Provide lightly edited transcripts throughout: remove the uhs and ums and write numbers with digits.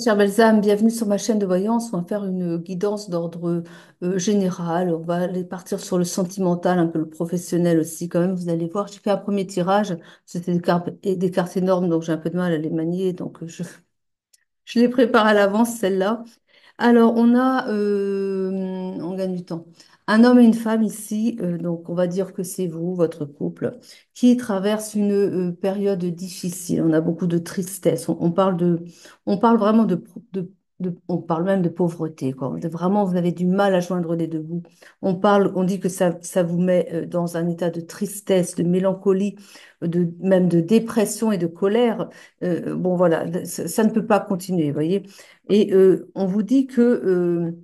Chère Belzame, bienvenue sur ma chaîne de voyance. On va faire une guidance d'ordre général. On va aller partir sur le sentimental, un peu le professionnel aussi. Quand même, vous allez voir, j'ai fait un premier tirage. C'était des cartes énormes, donc j'ai un peu de mal à les manier. Donc je les prépare à l'avance, celles-là. Alors, on gagne du temps. Un homme et une femme ici, donc on va dire que c'est vous, votre couple, qui traverse une période difficile. On a beaucoup de tristesse. On parle vraiment on parle même de pauvreté, quoi. Vraiment, vous avez du mal à joindre les deux bouts. On dit que ça vous met dans un état de tristesse, de mélancolie, même de dépression et de colère. Bon, voilà, ça ne peut pas continuer, vous voyez. Et on vous dit que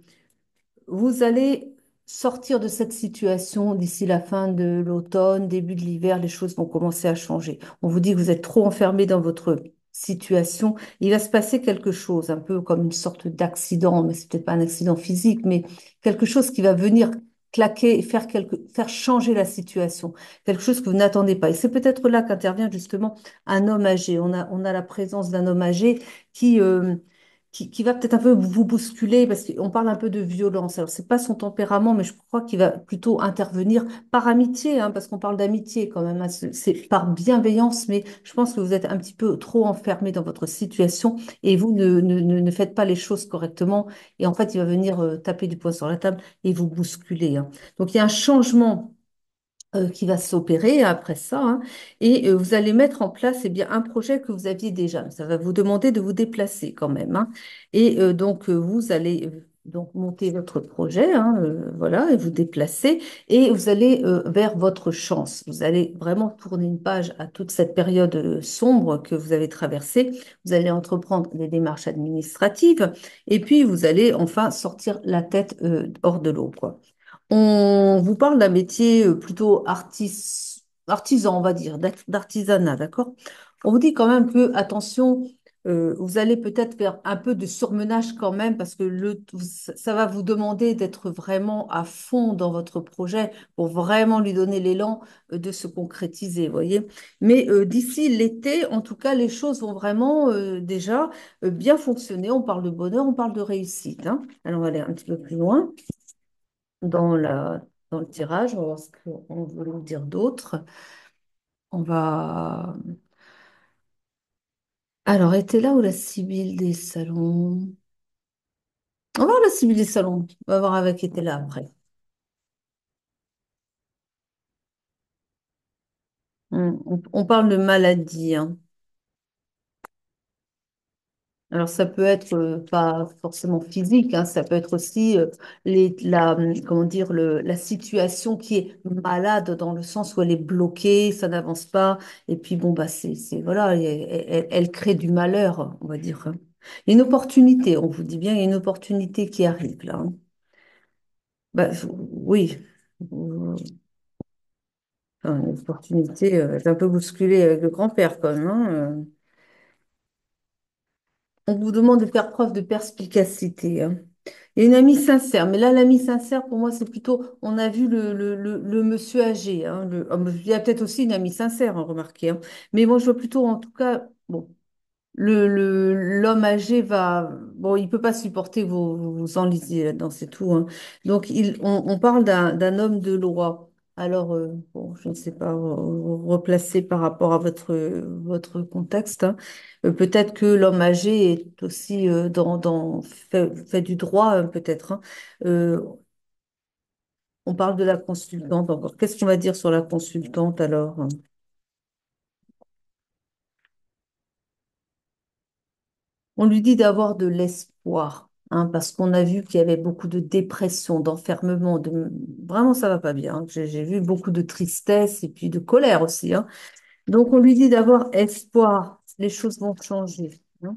vous allez sortir de cette situation d'ici la fin de l'automne, début de l'hiver, les choses vont commencer à changer. On vous dit que vous êtes trop enfermé dans votre situation. Il va se passer quelque chose, un peu comme une sorte d'accident, mais c'est peut-être pas un accident physique, mais quelque chose qui va venir claquer et faire changer la situation, quelque chose que vous n'attendez pas. Et c'est peut-être là qu'intervient justement un homme âgé. On a la présence d'un homme âgé qui, euh, qui va peut-être un peu vous bousculer parce qu'on parle un peu de violence. Alors, c'est pas son tempérament, mais je crois qu'il va plutôt intervenir par amitié, hein, parce qu'on parle d'amitié quand même, hein. C'est par bienveillance, mais je pense que vous êtes un petit peu trop enfermé dans votre situation et vous ne faites pas les choses correctement. Et en fait, il va venir taper du poing sur la table et vous bousculer, hein. Donc, il y a un changement qui va s'opérer après ça, hein, et vous allez mettre en place eh bien, un projet que vous aviez déjà. Ça va vous demander de vous déplacer quand même, hein. Et donc, vous allez donc monter votre projet, hein, voilà, et vous déplacer, et vous allez vers votre chance. Vous allez vraiment tourner une page à toute cette période sombre que vous avez traversée. Vous allez entreprendre des démarches administratives, et puis vous allez enfin sortir la tête hors de l'eau, quoi. On vous parle d'un métier plutôt artisan, on va dire, d'artisanat, d'accord? On vous dit quand même que, attention, vous allez peut-être faire un peu de surmenage quand même, parce que ça va vous demander d'être vraiment à fond dans votre projet pour vraiment lui donner l'élan de se concrétiser, vous voyez? Mais d'ici l'été, en tout cas, les choses vont vraiment déjà bien fonctionner. On parle de bonheur, on parle de réussite, hein. Alors, on va aller un petit peu plus loin dans dans le tirage. On va voir ce qu'on veut nous dire d'autre. On va... Alors, était là où la Sibylle des salons? On va voir la Sibylle des salons. On va voir avec qui était là après. On parle de maladie, hein. Alors, ça peut être pas forcément physique, hein, ça peut être aussi comment dire, la situation qui est malade dans le sens où elle est bloquée, ça n'avance pas, et puis bon, bah, voilà, elle crée du malheur, on va dire, hein. Il y a une opportunité, on vous dit bien, il y a une opportunité qui arrive là, hein. Bah, oui, enfin, une opportunité, c'est un peu bousculé avec le grand-père quand même, hein. On vous demande de faire preuve de perspicacité, hein. Il y a une amie sincère, mais là, l'amie sincère, pour moi, c'est plutôt, on a vu le monsieur âgé, hein, il y a peut-être aussi une amie sincère, hein, remarquez, hein. Mais moi, je vois plutôt, en tout cas, bon, l'homme âgé bon, il peut pas supporter vos enlisiez là-dedans, c'est tout, hein. Donc, on parle d'un homme de loi. Alors, bon, je ne sais pas replacer par rapport à votre contexte, hein. Peut-être que l'homme âgé est aussi fait du droit, peut-être, hein. Euh, on parle de la consultante encore. Qu'est-ce qu'on va dire sur la consultante alors? On lui dit d'avoir de l'espoir, hein, parce qu'on a vu qu'il y avait beaucoup de dépression, d'enfermement, vraiment ça va pas bien, hein. J'ai vu beaucoup de tristesse et puis de colère aussi, hein. Donc on lui dit d'avoir espoir, les choses vont changer, hein.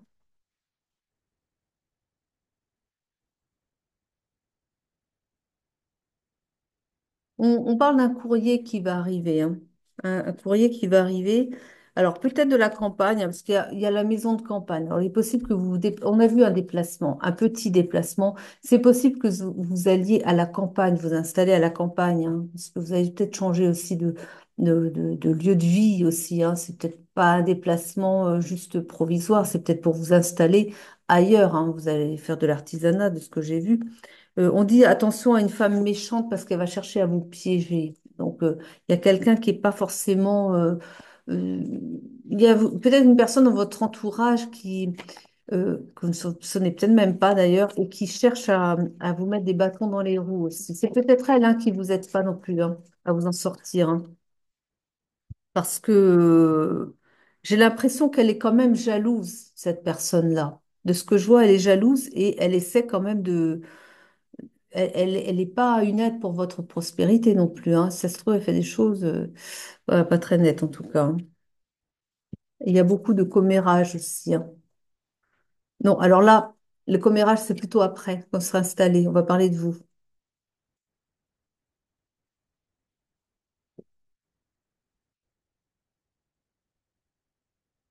On parle d'un courrier qui va arriver, hein. Un courrier qui va arriver. Alors, peut-être de la campagne, hein, parce il y a la maison de campagne. Alors, il est possible que on a vu un déplacement, un petit déplacement. C'est possible que vous alliez à la campagne, vous installer à la campagne, hein, parce que vous avez peut-être changé aussi de lieu de vie aussi, hein. C'est peut-être pas un déplacement juste provisoire, c'est peut-être pour vous installer ailleurs, hein. Vous allez faire de l'artisanat, de ce que j'ai vu. On dit attention à une femme méchante parce qu'elle va chercher à vous piéger. Donc, il y a quelqu'un qui n'est pas forcément... euh, il y a peut-être une personne dans votre entourage que vous ne soupçonnez peut-être même pas d'ailleurs, et qui cherche à vous mettre des bâtons dans les roues aussi. C'est peut-être elle, hein, qui vous aide pas non plus, hein, à vous en sortir, hein. Parce que j'ai l'impression qu'elle est quand même jalouse, cette personne-là. De ce que je vois, elle est jalouse et elle essaie quand même de... Elle n'est pas une aide pour votre prospérité non plus, hein. Si ça se trouve, elle fait des choses voilà, pas très nettes en tout cas, hein. Il y a beaucoup de commérage aussi, hein. Non, alors là, le commérage, c'est plutôt après qu'on sera installé. On va parler de vous.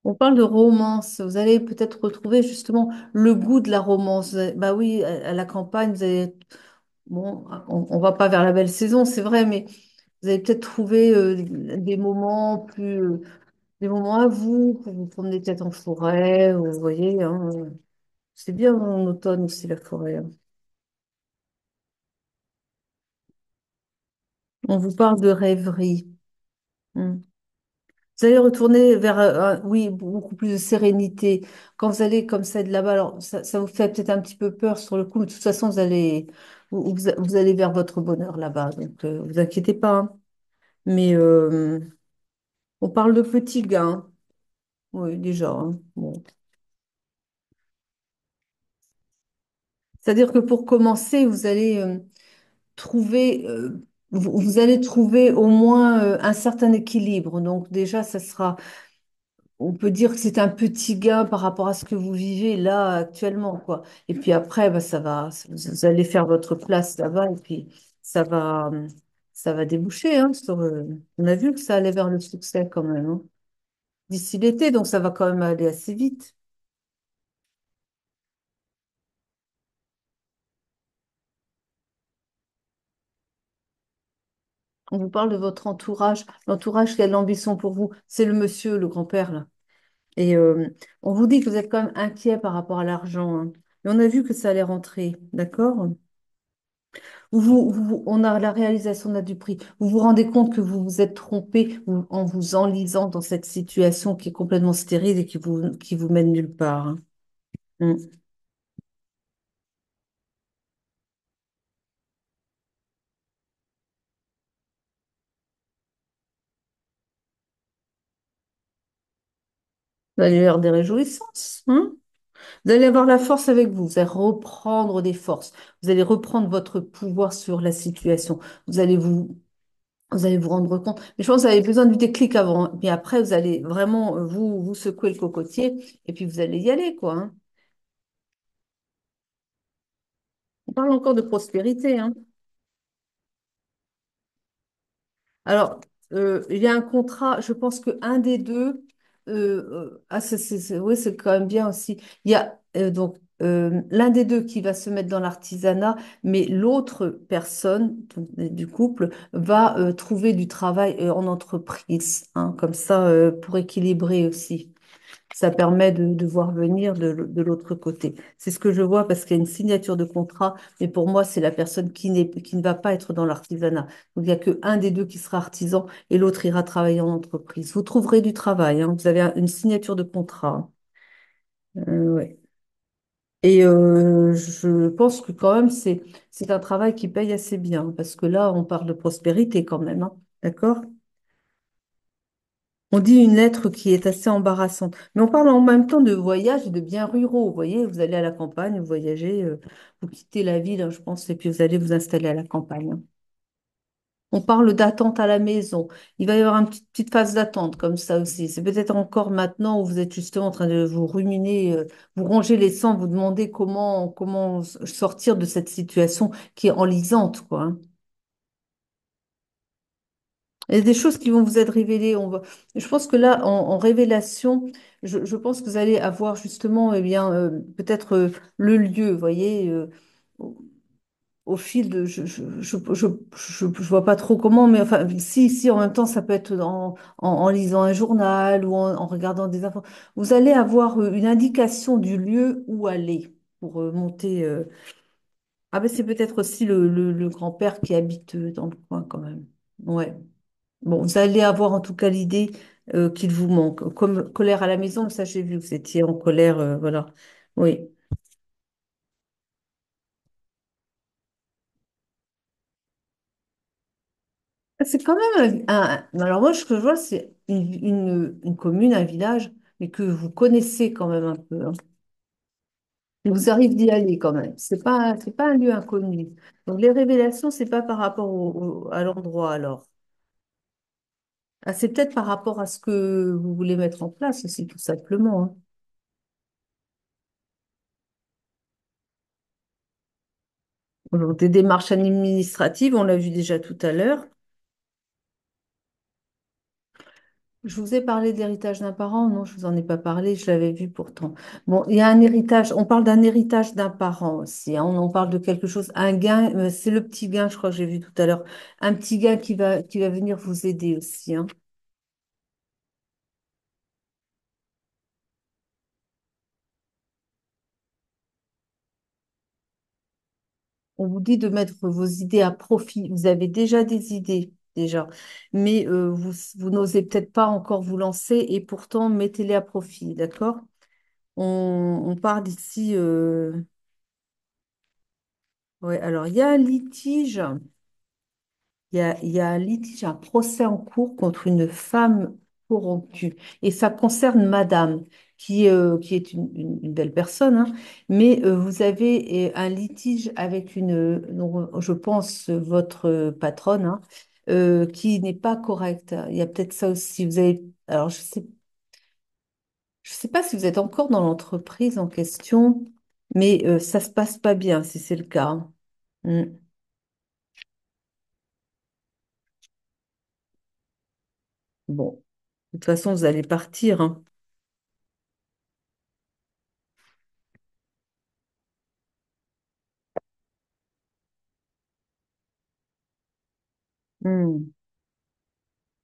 On parle de romance. Vous allez peut-être retrouver justement le goût de la romance. Bah oui, à la campagne, vous allez... Bon, on va pas vers la belle saison, c'est vrai, mais vous allez peut-être trouver des moments plus... des moments à vous, pour vous promener peut-être en forêt, vous voyez, hein. C'est bien en automne aussi, la forêt, hein. On vous parle de rêverie. Hmm. Vous allez retourner vers, oui, beaucoup plus de sérénité. Quand vous allez comme ça de là-bas, alors ça vous fait peut-être un petit peu peur sur le coup, mais de toute façon, vous allez vers votre bonheur là-bas. Donc, vous inquiétez pas, hein. Mais on parle de petits gains, oui, déjà, hein. Bon. C'est-à-dire que pour commencer, vous allez trouver, vous allez trouver au moins un certain équilibre. Donc déjà, ça sera on peut dire que c'est un petit gain par rapport à ce que vous vivez là actuellement, quoi. Et puis après, bah, vous allez faire votre place là-bas et puis ça va, ça va déboucher, hein, on a vu que ça allait vers le succès quand même, hein. D'ici l'été, donc ça va quand même aller assez vite. On vous parle de votre entourage, l'entourage qui a de l'ambition pour vous, c'est le monsieur, le grand-père, là. Et on vous dit que vous êtes quand même inquiet par rapport à l'argent, hein. Et on a vu que ça allait rentrer, d'accord? On a la réalisation de du prix. Vous vous rendez compte que vous vous êtes trompé en vous enlisant dans cette situation qui est complètement stérile et qui vous mène nulle part, hein. Mm. Vous allez avoir des réjouissances, hein. Vous allez avoir la force avec vous. Vous allez reprendre des forces. Vous allez reprendre votre pouvoir sur la situation. Vous allez vous, vous allez vous rendre compte. Mais je pense que vous avez besoin du déclic avant, hein. Puis après, vous allez vraiment vous secouer le cocotier et puis vous allez y aller, quoi, hein. On parle encore de prospérité, hein. Alors, il y a un contrat, je pense que un des deux, ah, oui, c'est quand même bien aussi. Il y a donc l'un des deux qui va se mettre dans l'artisanat, mais l'autre personne donc, du couple va trouver du travail en entreprise, hein, comme ça, pour équilibrer aussi. Ça permet de voir venir de l'autre côté. C'est ce que je vois parce qu'il y a une signature de contrat, mais pour moi, c'est la personne qui ne va pas être dans l'artisanat. Donc, il n'y a qu'un des deux qui sera artisan et l'autre ira travailler en entreprise. Vous trouverez du travail, hein. Vous avez une signature de contrat. Ouais. Et je pense que quand même, c'est un travail qui paye assez bien parce que là, on parle de prospérité quand même, hein. D'accord? On dit une lettre qui est assez embarrassante. Mais on parle en même temps de voyage et de biens ruraux. Vous voyez, vous allez à la campagne, vous voyagez, vous quittez la ville, hein, je pense, et puis vous allez vous installer à la campagne, hein. On parle d'attente à la maison. Il va y avoir une petite phase d'attente comme ça aussi. C'est peut-être encore maintenant où vous êtes justement en train de vous ruminer, vous rongez les sangs, vous demandez comment sortir de cette situation qui est enlisante, quoi, hein. Il y a des choses qui vont vous être révélées. Je pense que là, en révélation, je pense que vous allez avoir justement, eh bien, peut-être le lieu, vous voyez. au fil de, je vois pas trop comment, mais enfin, si, en même temps, ça peut être en lisant un journal ou en regardant des infos. Vous allez avoir une indication du lieu où aller pour monter. Ah ben c'est peut-être aussi le grand-père qui habite dans le coin quand même. Ouais. Bon, vous allez avoir en tout cas l'idée qu'il vous manque. Comme colère à la maison, ça j'ai vu, vous étiez en colère, voilà. Oui. C'est quand même alors moi, ce que je vois, c'est une commune, un village, mais que vous connaissez quand même un peu, hein. Il vous arrive d'y aller quand même. C'est pas un lieu inconnu. Donc les révélations, c'est pas par rapport à l'endroit alors. Ah, c'est peut-être par rapport à ce que vous voulez mettre en place aussi, tout simplement, hein. Donc, des démarches administratives, on l'a vu déjà tout à l'heure. Je vous ai parlé d'héritage d'un parent? Non, je vous en ai pas parlé, je l'avais vu pourtant. Bon, il y a un héritage, on parle d'un héritage d'un parent aussi, hein. On en parle de quelque chose, un gain, c'est le petit gain, je crois que j'ai vu tout à l'heure. Un petit gain qui va venir vous aider aussi, hein. On vous dit de mettre vos idées à profit. Vous avez déjà des idées, déjà, mais vous n'osez peut-être pas encore vous lancer et pourtant mettez-les à profit, d'accord? On parle ici. Ouais, alors il y a un litige. Il y a un litige, un procès en cours contre une femme corrompue. Et ça concerne madame, qui est une belle personne, hein. Mais vous avez un litige avec je pense, votre patronne, hein, qui n'est pas correcte. Il y a peut-être ça aussi. Alors, je sais pas si vous êtes encore dans l'entreprise en question, mais ça se passe pas bien si c'est le cas, hein. Mm. Bon, de toute façon, vous allez partir, hein. Mm.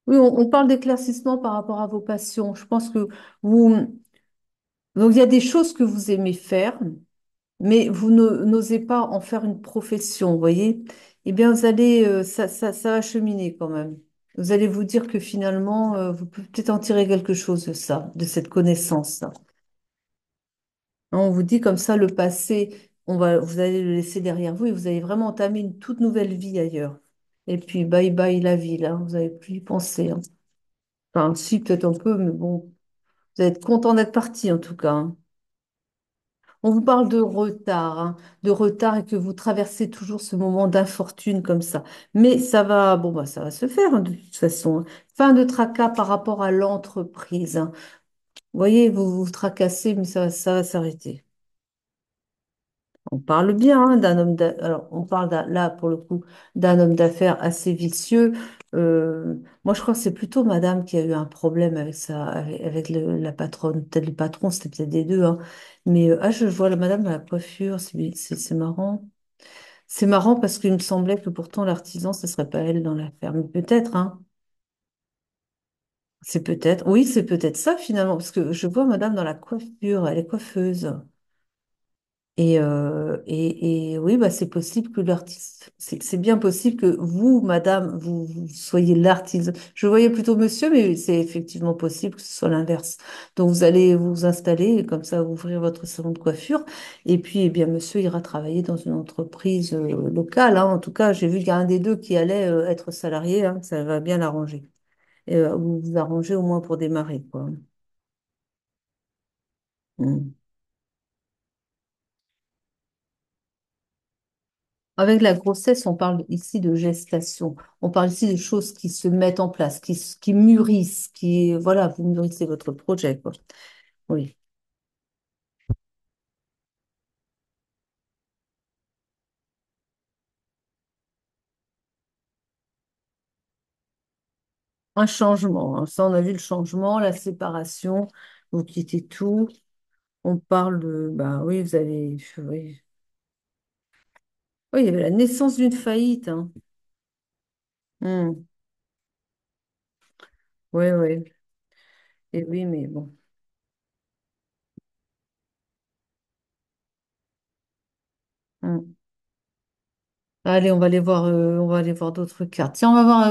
Oui, on parle d'éclaircissement par rapport à vos passions. Je pense que vous... Donc, il y a des choses que vous aimez faire, mais vous n'osez pas en faire une profession, vous voyez? Eh bien, ça va cheminer quand même. Vous allez vous dire que finalement, vous pouvez peut-être en tirer quelque chose de ça, de cette connaissance-là. On vous dit comme ça, le passé, vous allez le laisser derrière vous et vous allez vraiment entamer une toute nouvelle vie ailleurs. Et puis, bye bye la vie, là, vous n'avez plus y penser, hein. Enfin, si, peut-être un peu, mais bon. Vous êtes content d'être parti en tout cas, hein. On vous parle de retard et que vous traversez toujours ce moment d'infortune comme ça. Mais ça va, bon, bah, ça va se faire, hein, de toute façon, hein. Fin de tracas par rapport à l'entreprise, hein. Vous voyez, vous vous tracassez, mais ça va s'arrêter. On parle bien, hein, alors on parle là pour le coup d'un homme d'affaires assez vicieux. Moi, je crois que c'est plutôt Madame qui a eu un problème avec avec la patronne. Peut-être le patron, c'était peut-être des deux, hein. Mais je vois la Madame à la coiffure, c'est marrant. C'est marrant parce qu'il me semblait que pourtant l'artisan, ce serait pas elle dans l'affaire. Mais peut-être, hein. C'est peut-être. Oui, c'est peut-être ça finalement parce que je vois Madame dans la coiffure. Elle est coiffeuse. Et oui, bah, c'est possible que l'artiste, c'est bien possible que vous, madame, vous soyez l'artiste. Je voyais plutôt monsieur, mais c'est effectivement possible que ce soit l'inverse. Donc, vous allez vous installer, et comme ça, ouvrir votre salon de coiffure. Et puis, eh bien, monsieur ira travailler dans une entreprise locale, hein. En tout cas, j'ai vu qu'il y a un des deux qui allait être salarié, hein. Ça va bien l'arranger. Et vous vous arrangez au moins pour démarrer, quoi. Mm. Avec la grossesse, on parle ici de gestation. On parle ici de choses qui se mettent en place, qui mûrissent, voilà, vous mûrissez votre projet, quoi. Oui. Un changement, hein. Ça, on a vu le changement, la séparation, vous quittez tout. On parle de, bah oui, oui. Oui, il y avait la naissance d'une faillite, hein. Hmm. Oui, oui. Et oui, mais bon. Hmm. Allez, on va aller voir d'autres cartes. Tiens, on va voir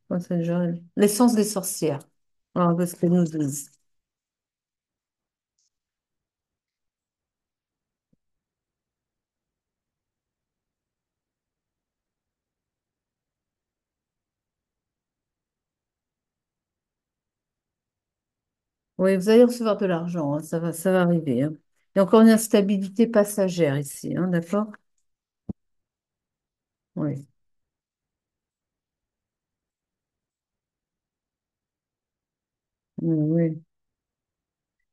comment ça s'appelle, l'essence des sorcières. Alors, qu'est-ce qu'elles nous disent? Oui, vous allez recevoir de l'argent, hein, ça va arriver, hein. Il y a encore une instabilité passagère ici, hein, d'accord? Oui. Oui.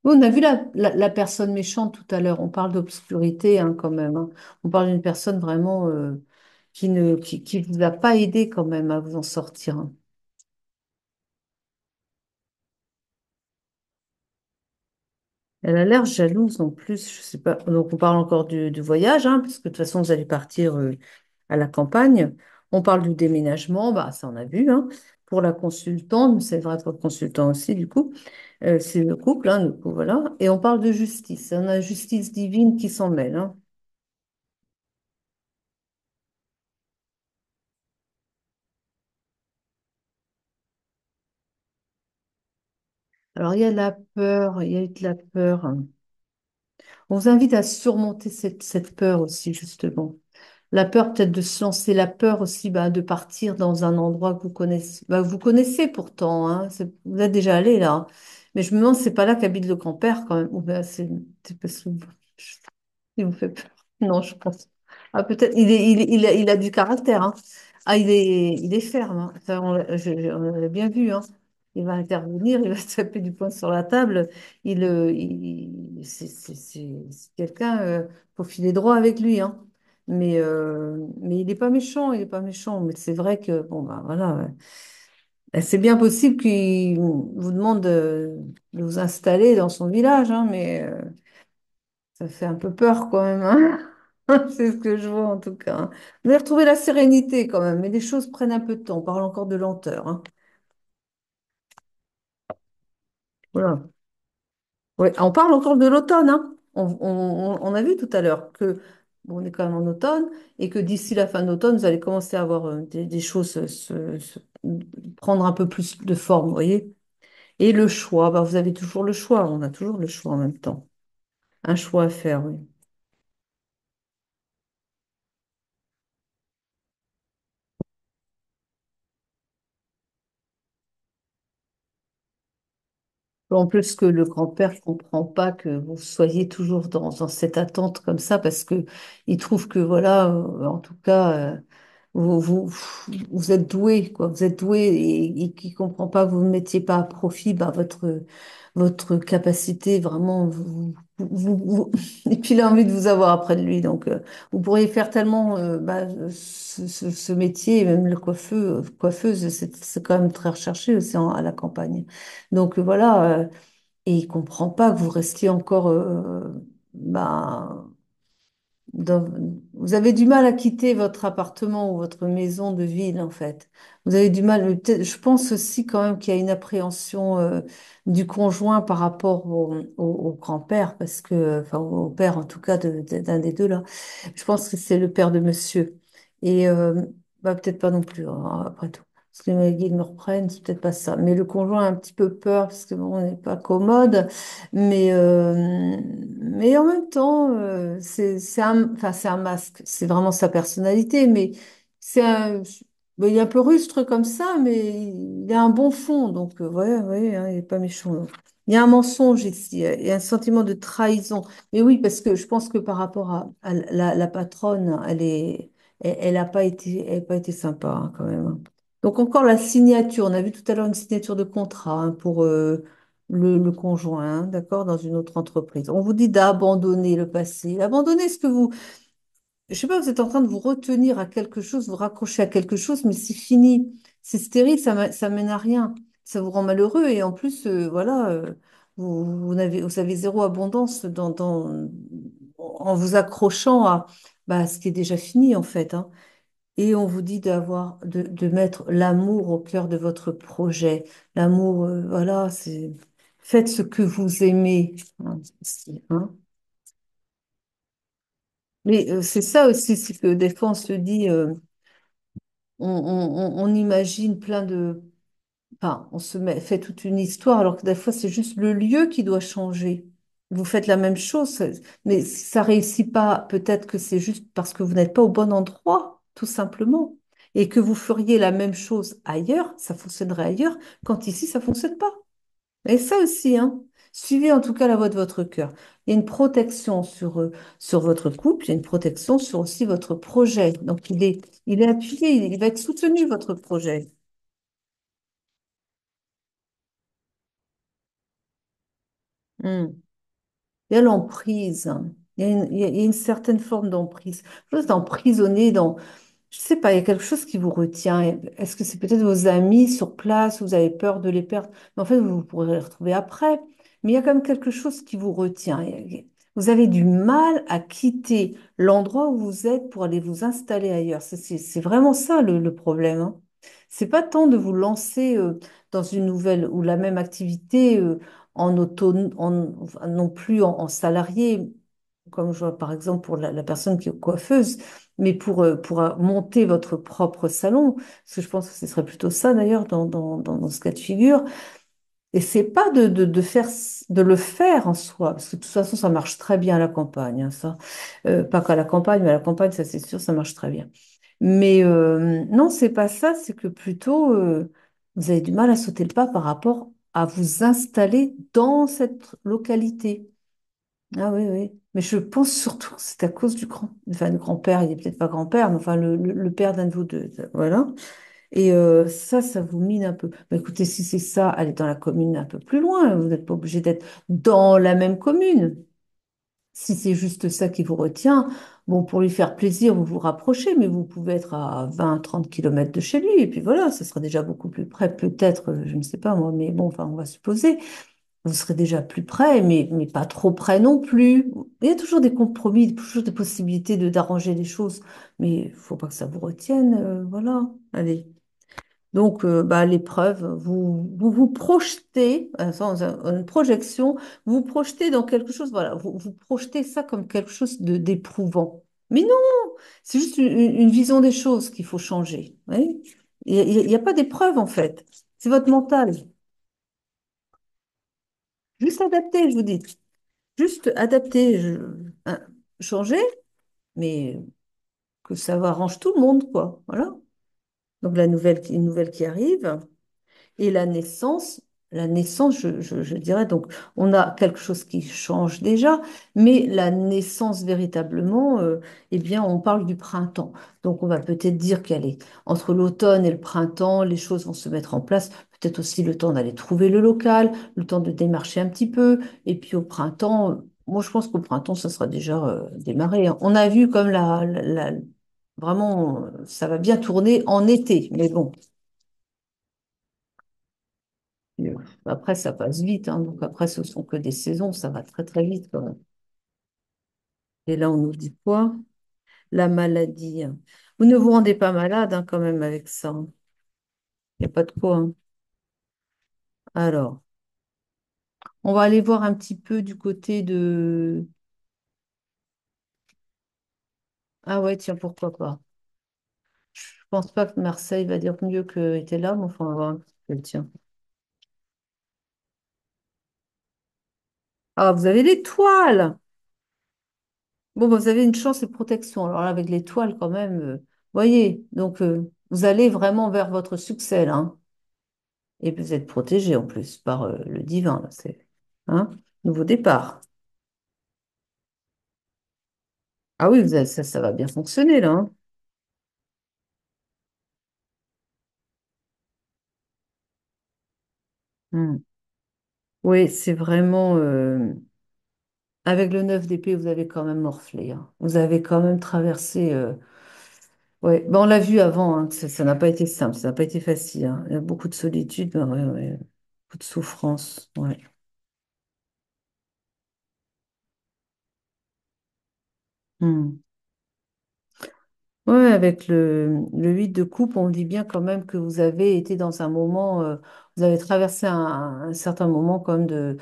Oui, on a vu la personne méchante tout à l'heure. On parle d'obscurité, hein, quand même, hein. On parle d'une personne vraiment qui vous a pas aidé quand même à vous en sortir, hein. Elle a l'air jalouse en plus, je sais pas. Donc on parle encore du voyage, hein, puisque de toute façon vous allez partir à la campagne. On parle du déménagement, bah ça on a vu, hein. Pour la consultante, mais c'est vrai pour le consultant aussi du coup. C'est le couple, hein, du coup, voilà. Et on parle de justice. On a justice divine qui s'en mêle, hein. Alors il y a la peur, il y a eu de la peur, hein. On vous invite à surmonter cette peur aussi, justement. La peur peut-être de se lancer, la peur aussi bah, de partir dans un endroit que vous connaissez. Bah, vous connaissez pourtant, hein, vous êtes déjà allé là, hein. Mais je me demande, c'est pas là qu'habite le grand-père quand même. Ou bien c'est parce que il vous fait peur. Non, je pense. Ah, peut-être, il a du caractère, hein. Ah, il est ferme, hein. Ça, on l'a bien vu, hein. Il va intervenir, il va taper du poing sur la table. C'est quelqu'un, faut filer droit avec lui, hein. Mais il n'est pas méchant, il n'est pas méchant. Mais c'est vrai que, bon, bah voilà. C'est bien possible qu'il vous demande de vous installer dans son village, hein, mais ça fait un peu peur quand même, hein. C'est ce que je vois en tout cas, hein. Vous allez retrouver la sérénité quand même, mais les choses prennent un peu de temps. On parle encore de lenteur, hein. Voilà. Ouais, on parle encore de l'automne, hein. On a vu tout à l'heure que bon, on est quand même en automne et que d'ici la fin de l'automne, vous allez commencer à avoir des choses prendre un peu plus de forme, vous voyez. Et le choix, bah, vous avez toujours le choix. On a toujours le choix en même temps. Un choix à faire, oui. En plus que le grand-père ne comprend pas que vous soyez toujours dans cette attente comme ça parce que il trouve que voilà, en tout cas, vous, vous, vous êtes doué, quoi. Vous êtes doué et qui comprend pas que vous ne mettiez pas à profit bah, votre capacité vraiment. Et puis il a envie de vous avoir après de lui. Donc vous pourriez faire tellement bah, ce métier, et même le coiffeuse, c'est quand même très recherché aussi à la campagne. Donc voilà. Et il comprend pas que vous restiez encore bah, dans- vous avez du mal à quitter votre appartement ou votre maison de ville, en fait. Vous avez du mal, mais peut-être, je pense aussi quand même qu'il y a une appréhension du conjoint par rapport au grand-père, parce que, enfin, au père en tout cas d'un des deux là. Je pense que c'est le père de monsieur. Et bah, peut-être pas non plus, hein, après tout. Parce que les guides me reprennent, c'est peut-être pas ça. Mais le conjoint a un petit peu peur parce que bon, on n'est pas commode. Mais en même temps, enfin, c'est un masque. C'est vraiment sa personnalité. Mais c'est ben, il est un peu rustre comme ça, mais il a un bon fond. Donc, ouais, ouais, hein, il n'est pas méchant, non. Il y a un mensonge ici. Il y a un sentiment de trahison. Mais oui, parce que je pense que par rapport à la patronne, elle a pas été, elle a pas été sympa, hein, quand même, hein. Donc, encore la signature. On a vu tout à l'heure une signature de contrat, hein, pour le conjoint, hein, d'accord, dans une autre entreprise. On vous dit d'abandonner le passé. Abandonner ce que vous, je sais pas, vous êtes en train de vous retenir à quelque chose, vous raccrocher à quelque chose, mais c'est fini. C'est stérile, ça mène à rien. Ça vous rend malheureux et en plus, vous avez zéro abondance en vous accrochant à bah, ce qui est déjà fini en fait, hein. Et on vous dit de mettre l'amour au cœur de votre projet. L'amour, voilà, faites ce que vous aimez, hein, hein. Mais c'est ça aussi, c'est que des fois on se dit, on imagine plein de, enfin, fait toute une histoire, alors que des fois c'est juste le lieu qui doit changer. Vous faites la même chose, mais si ça réussit pas, peut-être que c'est juste parce que vous n'êtes pas au bon endroit, tout simplement. Et que vous feriez la même chose ailleurs, ça fonctionnerait ailleurs, quand ici ça fonctionne pas. Et ça aussi, hein. Suivez en tout cas la voie de votre cœur. Il y a une protection sur votre couple, il y a une protection sur aussi votre projet. Donc il est appuyé, il va être soutenu, votre projet. Hmm. Il y a l'emprise. Il y a une certaine forme d'emprise. Vous êtes emprisonné dans, je sais pas, il y a quelque chose qui vous retient. Est-ce que c'est peut-être vos amis sur place, vous avez peur de les perdre, mais en fait, vous pourrez les retrouver après. Mais il y a quand même quelque chose qui vous retient. Vous avez du mal à quitter l'endroit où vous êtes pour aller vous installer ailleurs. C'est vraiment ça le problème, hein. C'est pas tant de vous lancer dans une nouvelle ou la même activité en enfin, non plus en salarié, comme je vois par exemple pour la personne qui est coiffeuse, mais pour monter votre propre salon, parce que je pense que ce serait plutôt ça d'ailleurs dans ce cas de figure. Et c'est pas de le faire en soi, parce que de toute façon, ça marche très bien à la campagne, hein, ça. Pas qu'à la campagne, mais à la campagne, ça c'est sûr, ça marche très bien. Mais non, c'est pas ça, c'est que plutôt, vous avez du mal à sauter le pas par rapport à vous installer dans cette localité. Ah oui, oui. Mais je pense surtout que c'est à cause enfin, du grand-père, il est peut-être pas grand-père, mais enfin le père d'un de vous deux. Voilà. Et ça vous mine un peu. Mais écoutez, si c'est ça, allez dans la commune un peu plus loin. Vous n'êtes pas obligé d'être dans la même commune. Si c'est juste ça qui vous retient, bon, pour lui faire plaisir, vous vous rapprochez, mais vous pouvez être à 20, 30 kilomètres de chez lui. Et puis voilà, ce sera déjà beaucoup plus près, peut-être, je ne sais pas moi, mais bon, enfin, on va supposer. Vous serez déjà plus près, mais pas trop près non plus. Il y a toujours des compromis, toujours des possibilités d'arranger les choses, mais il faut pas que ça vous retienne, voilà. Allez. Donc, bah, l'épreuve, vous projetez, sans une projection, vous projetez dans quelque chose, voilà, vous projetez ça comme quelque chose d'éprouvant. Mais non, c'est juste une vision des choses qu'il faut changer. Oui. Il n'y a pas d'épreuve, en fait. C'est votre mental. Juste adapter, je vous dis. Juste adapter, hein, changer, mais que ça arrange tout le monde, quoi. Voilà. Donc, une nouvelle qui arrive. Et la naissance, je dirais, donc on a quelque chose qui change déjà, mais la naissance véritablement, eh bien, on parle du printemps. Donc on va peut-être dire qu'elle est entre l'automne et le printemps, les choses vont se mettre en place. Peut-être aussi le temps d'aller trouver le local, le temps de démarcher un petit peu. Et puis au printemps, moi je pense qu'au printemps, ça sera déjà démarré, hein. On a vu comme vraiment, ça va bien tourner en été, mais bon. Après, ça passe vite, hein. Donc après, ce sont que des saisons, ça va très très vite quand même. Et là, on nous dit quoi? La maladie, hein. Vous ne vous rendez pas malade hein, quand même avec ça, hein. Il n'y a pas de quoi, hein. Alors, on va aller voir un petit peu du côté de... Ah ouais, tiens, pourquoi pas. Je pense pas que Marseille va dire mieux que était là, mais enfin, on va voir un petit peu, tiens. Ah, vous avez l'étoile! Bon, bah, vous avez une chance et protection. Alors là, avec l'étoile, quand même, voyez, donc vous allez vraiment vers votre succès, là, hein. Et vous êtes protégé en plus par le divin, là, c'est hein, nouveau départ. Ah oui, ça va bien fonctionner là, hein. Hmm. Oui, c'est vraiment avec le 9 d'épée, vous avez quand même morflé, hein. Vous avez quand même traversé. Ouais, ben, on l'a vu avant, hein, que ça n'a pas été simple, ça n'a pas été facile, hein. Il y a beaucoup de solitude, ben ouais, ouais, beaucoup de souffrance. Ouais. Hmm. Ouais, avec le 8 de coupe, on dit bien quand même que vous avez été dans un moment, vous avez traversé un certain moment comme de,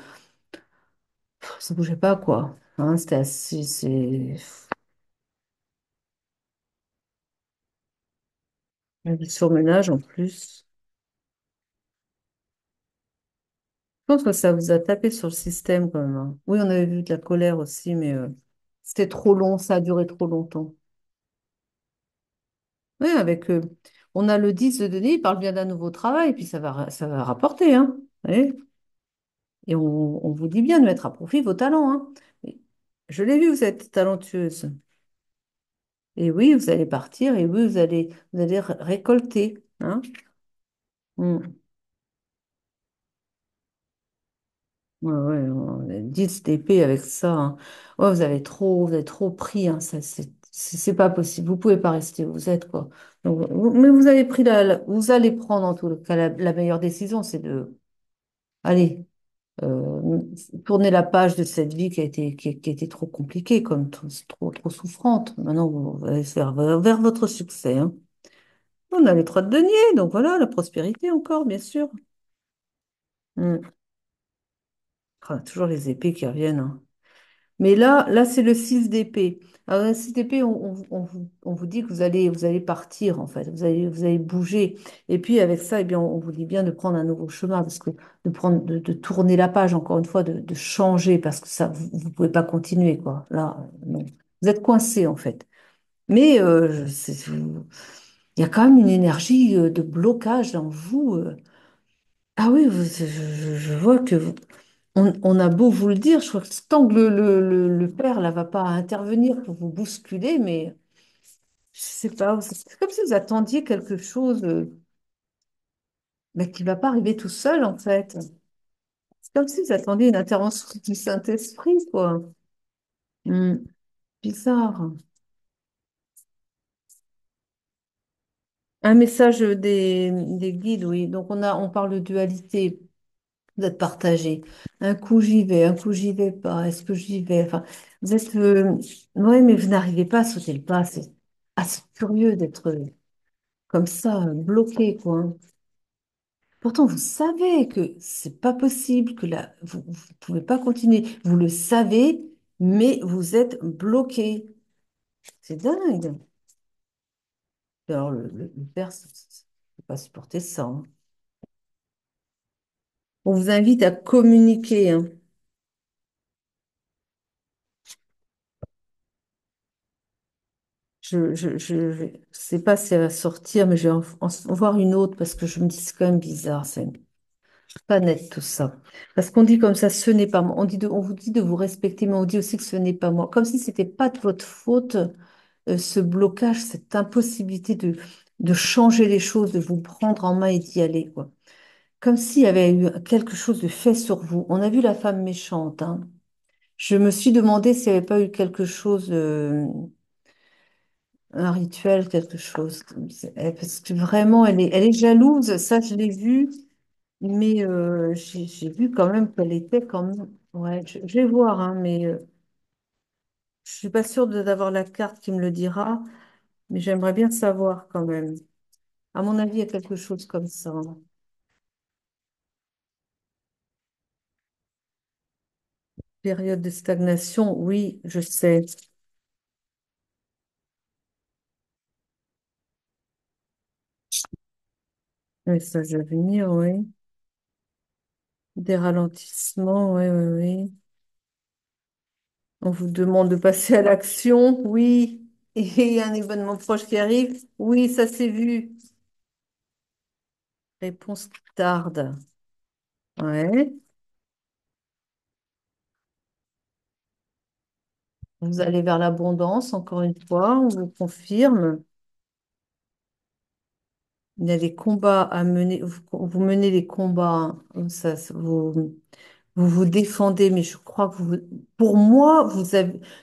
ça bougeait pas quoi. Hein, c'était assez, c'est le surmenage en plus. Je pense que ça vous a tapé sur le système quand même. Hein. Oui, on avait vu de la colère aussi, mais c'était trop long, ça a duré trop longtemps. Oui, avec on a le 10 de Denis, il parle bien d'un nouveau travail, puis ça va rapporter, hein. Oui. Et on vous dit bien de mettre à profit vos talents, hein. Et je l'ai vu, vous êtes talentueuse. Et oui, vous allez partir, et oui, vous allez récolter, hein. Mm. Ouais, ouais, on a 10 d'épée avec ça. Hein. Ouais, vous avez trop pris, hein. Ça, c'est pas possible. Vous pouvez pas rester où vous êtes, quoi. Donc, mais vous avez pris vous allez prendre en tout cas la meilleure décision, c'est de, allez, euh, tourner la page de cette vie qui a été trop compliquée, comme trop souffrante. Maintenant, vous allez faire vers votre succès, hein. On a les trois de denier, donc voilà, la prospérité encore, bien sûr. Mm. Ah, toujours les épées qui reviennent. Hein. Mais là c'est le 6 d'épée. Alors, le 6 d'épée, on vous dit que vous allez partir, en fait. Vous allez bouger. Et puis, avec ça, eh bien, on vous dit bien de prendre un nouveau chemin, parce que de tourner la page, encore une fois, de changer, parce que ça, vous pouvez pas continuer, quoi. Là, non. Vous êtes coincé, en fait. Mais il y a quand même une énergie de blocage en vous. Ah oui, je vois que on a beau vous le dire, je crois que tant que le père là va pas intervenir pour vous bousculer, mais je sais pas, c'est comme si vous attendiez quelque chose mais qui va pas arriver tout seul en fait. C'est comme si vous attendiez une intervention du Saint-Esprit, quoi. Hmm, bizarre. Un message des guides, oui. Donc on parle de dualité. Vous êtes partagé. Un coup j'y vais, un coup j'y vais pas. Est-ce que j'y vais? Enfin, vous êtes. Oui, mais vous n'arrivez pas à sauter le pas. C'est assez curieux d'être comme ça, bloqué, quoi. Hein. Pourtant, vous savez que c'est pas possible, que là, vous pouvez pas continuer. Vous le savez, mais vous êtes bloqué. C'est dingue. Alors, le père, ne peut pas supporter ça. Hein. On vous invite à communiquer. Hein. Je sais pas si elle va sortir, mais je vais en voir une autre parce que je me dis c'est quand même bizarre, c'est pas net tout ça. Parce qu'on dit comme ça, ce n'est pas moi. On vous dit de vous respecter, mais on dit aussi que ce n'est pas moi. Comme si c'était pas de votre faute, ce blocage, cette impossibilité de changer les choses, de vous prendre en main et d'y aller, quoi. Comme s'il y avait eu quelque chose de fait sur vous. On a vu la femme méchante, hein. Je me suis demandé s'il n'y avait pas eu quelque chose. Un rituel, quelque chose. Parce que vraiment, elle est jalouse, ça je l'ai vu, mais j'ai vu quand même qu'elle était quand même. Ouais, je vais voir, hein, mais je suis pas sûre d'avoir la carte qui me le dira, mais j'aimerais bien savoir quand même. À mon avis, il y a quelque chose comme ça. Hein. Période de stagnation, oui, je sais. Message à venir, oui. Des ralentissements, oui, oui, oui. On vous demande de passer à l'action, oui. Et il y a un événement proche qui arrive, oui, ça s'est vu. Réponse qui tarde. Ouais. Vous allez vers l'abondance, encore une fois, on vous confirme. Il y a des combats à mener. Vous menez les combats. Hein. Vous vous défendez, mais je crois que pour moi, vous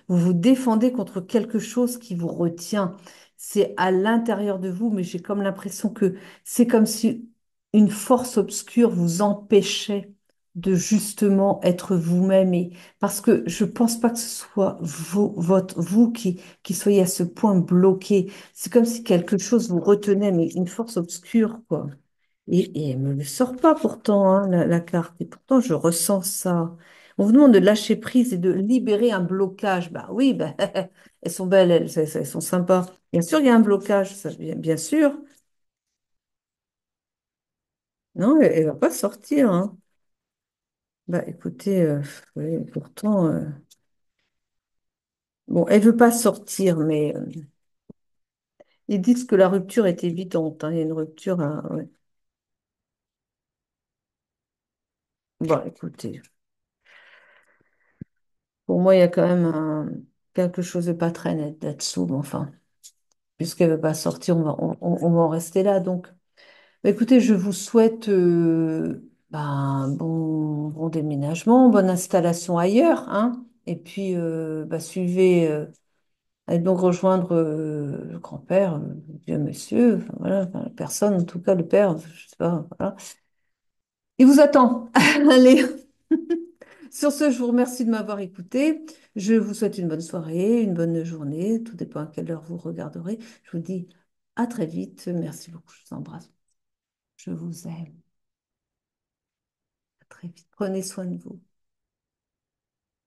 vous défendez contre quelque chose qui vous retient. C'est à l'intérieur de vous, mais j'ai comme l'impression que c'est comme si une force obscure vous empêchait. de justement être vous-même et parce que je pense pas que ce soit vous qui soyez à ce point bloqué. C'est comme si quelque chose vous retenait, mais une force obscure, quoi. Et elle me le sort pas pourtant, hein, la carte. Et pourtant, je ressens ça. On vous demande de lâcher prise et de libérer un blocage. Bah oui, bah, elles sont belles, elles sont sympas. Bien sûr, il y a un blocage, ça, bien sûr. Non, elle va pas sortir, hein. Bah écoutez, oui, pourtant, bon, elle veut pas sortir, mais ils disent que la rupture est évidente, hein. Il y a une rupture, ouais. Bon, écoutez, pour moi, il y a quand même quelque chose de pas très net là-dessous, mais enfin. Puisqu'elle ne veut pas sortir, on va en rester là. Donc, bah, écoutez, je vous souhaite ben, bon déménagement, bonne installation ailleurs, hein. Et puis, bah, suivez, allez donc rejoindre le grand-père, le vieux monsieur, enfin, voilà, enfin, la personne, en tout cas le père, je sais pas, voilà. Il vous attend. Allez, sur ce, je vous remercie de m'avoir écouté. Je vous souhaite une bonne soirée, une bonne journée, tout dépend à quelle heure vous regarderez. Je vous dis à très vite. Merci beaucoup, je vous embrasse. Je vous aime. À très vite. Prenez soin de vous.